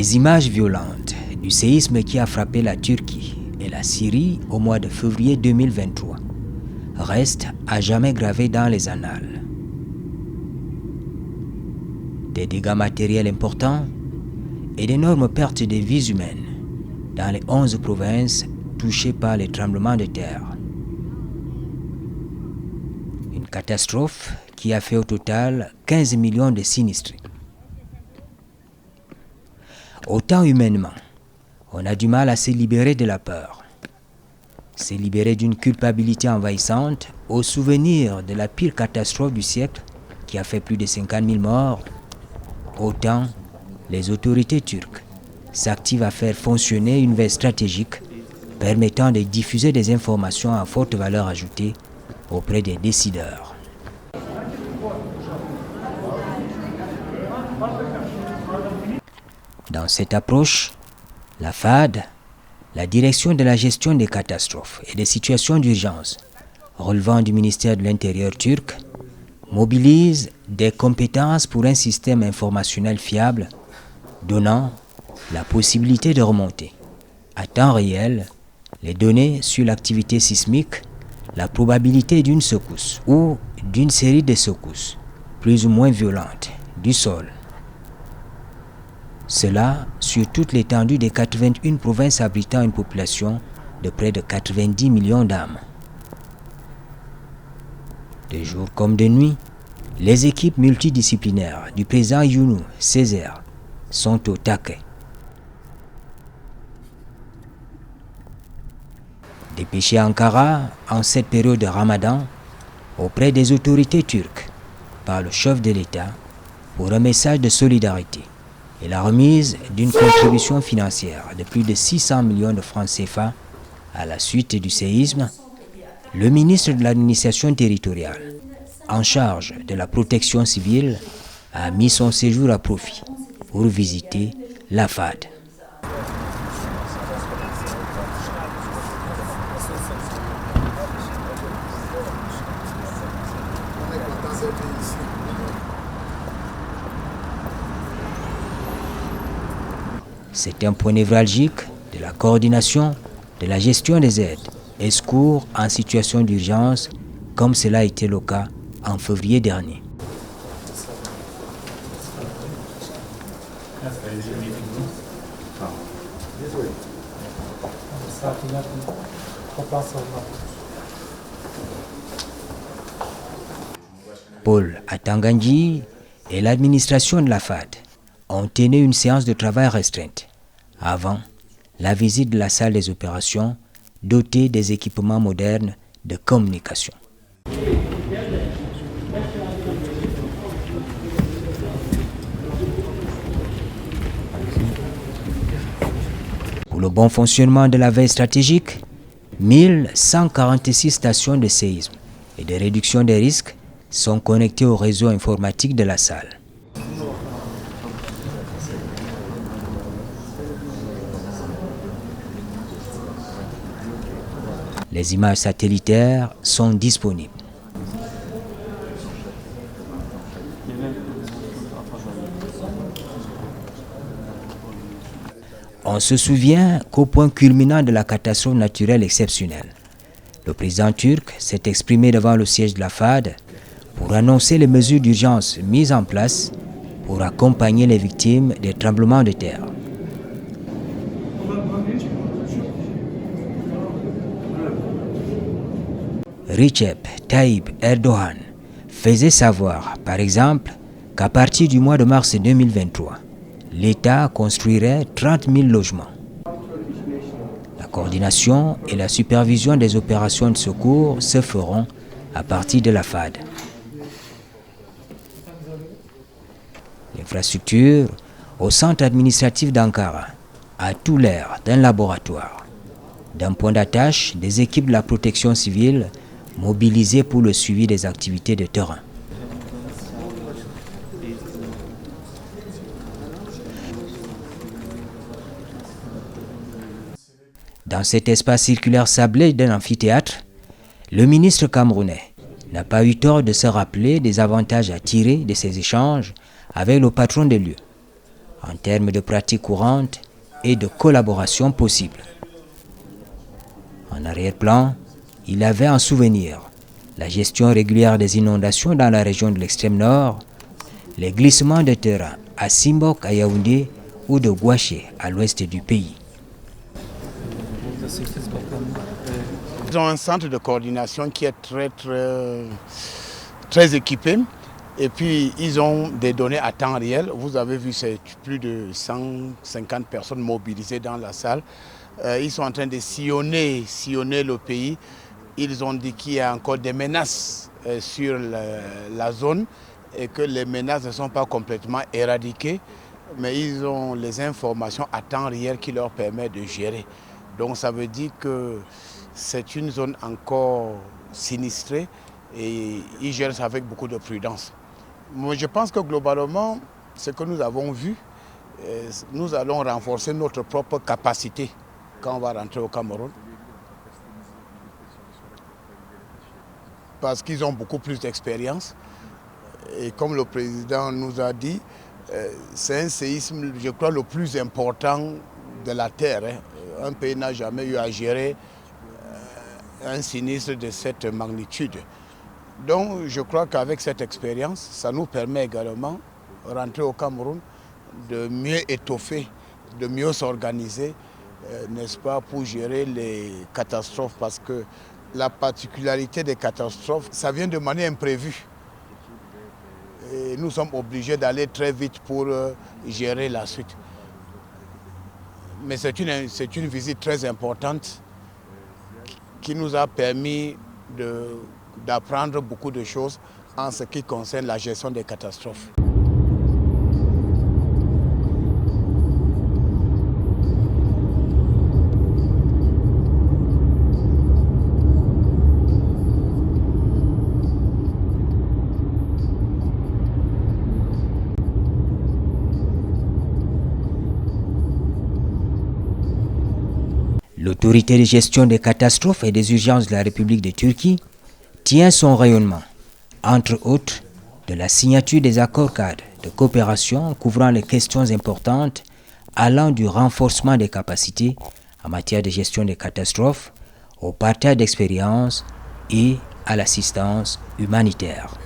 Les images violentes du séisme qui a frappé la Turquie et la Syrie au mois de février 2023 restent à jamais gravées dans les annales. Des dégâts matériels importants et d'énormes pertes de vies humaines dans les 11 provinces touchées par les tremblements de terre. Une catastrophe qui a fait au total 15 millions de sinistrés. Autant humainement, on a du mal à se libérer de la peur, se libérer d'une culpabilité envahissante au souvenir de la pire catastrophe du siècle qui a fait plus de 50 000 morts. Autant les autorités turques s'activent à faire fonctionner une veille stratégique permettant de diffuser des informations à forte valeur ajoutée auprès des décideurs. Dans cette approche, la FAD, la Direction de la gestion des catastrophes et des situations d'urgence relevant du ministère de l'Intérieur turc, mobilise des compétences pour un système informationnel fiable donnant la possibilité de remonter à temps réel les données sur l'activité sismique, la probabilité d'une secousse ou d'une série de secousses plus ou moins violentes du sol. Cela sur toute l'étendue des 81 provinces abritant une population de près de 90 millions d'âmes. De jour comme de nuit, les équipes multidisciplinaires du président Younou Césaire sont au taquet. Dépêché à Ankara en cette période de Ramadan auprès des autorités turques par le chef de l'État pour un message de solidarité et la remise d'une contribution financière de plus de 600 millions de francs CFA à la suite du séisme, le ministre de l'administration territoriale, en charge de la protection civile, a mis son séjour à profit pour visiter la FAD. C'est un point névralgique de la coordination, de la gestion des aides et secours en situation d'urgence, comme cela a été le cas en février dernier. Paul Atangandji et l'administration de la FAD ont tenu une séance de travail restreinte avant la visite de la salle des opérations dotée des équipements modernes de communication. Pour le bon fonctionnement de la veille stratégique, 1146 stations de séisme et de réduction des risques sont connectées au réseau informatique de la salle. Les images satellitaires sont disponibles. On se souvient qu'au point culminant de la catastrophe naturelle exceptionnelle, le président turc s'est exprimé devant le siège de la FAD pour annoncer les mesures d'urgence mises en place pour accompagner les victimes des tremblements de terre. Recep Tayyip Erdogan faisait savoir, par exemple, qu'à partir du mois de mars 2023, l'État construirait 30 000 logements. La coordination et la supervision des opérations de secours se feront à partir de la FAD. L'infrastructure au centre administratif d'Ankara a tout l'air d'un laboratoire, d'un point d'attache des équipes de la protection civile mobilisées pour le suivi des activités de terrain. Dans cet espace circulaire sablé d'un amphithéâtre, le ministre camerounais n'a pas eu tort de se rappeler des avantages à tirer de ces échanges avec le patron des lieux, en termes de pratiques courantes et de collaboration possible. En arrière-plan, il avait en souvenir la gestion régulière des inondations dans la région de l'extrême nord, les glissements de terrain à Simbok, à Yaoundé ou de Gouaché à l'ouest du pays. Ils ont un centre de coordination qui est très équipé. Et puis, ils ont des données à temps réel. Vous avez vu, c'est plus de 150 personnes mobilisées dans la salle. Ils sont en train de sillonner le pays. Ils ont dit qu'il y a encore des menaces sur la zone et que les menaces ne sont pas complètement éradiquées, mais ils ont les informations à temps réel qui leur permettent de gérer. Donc ça veut dire que c'est une zone encore sinistrée et ils gèrent ça avec beaucoup de prudence. Moi, je pense que globalement, ce que nous avons vu, nous allons renforcer notre propre capacité quand on va rentrer au Cameroun. Parce qu'ils ont beaucoup plus d'expérience. Et comme le président nous a dit, c'est un séisme, je crois, le plus important de la Terre. Un pays n'a jamais eu à gérer un sinistre de cette magnitude. Donc je crois qu'avec cette expérience, ça nous permet également, rentrer au Cameroun, de mieux étoffer, de mieux s'organiser, n'est-ce pas, pour gérer les catastrophes. Parce que la particularité des catastrophes, ça vient de manière imprévue. Et nous sommes obligés d'aller très vite pour gérer la suite. Mais c'est une visite très importante qui nous a permis d'apprendre beaucoup de choses en ce qui concerne la gestion des catastrophes. L'autorité de gestion des catastrophes et des urgences de la République de Turquie tient son rayonnement, entre autres, de la signature des accords-cadres de coopération couvrant les questions importantes allant du renforcement des capacités en matière de gestion des catastrophes au partage d'expériences et à l'assistance humanitaire.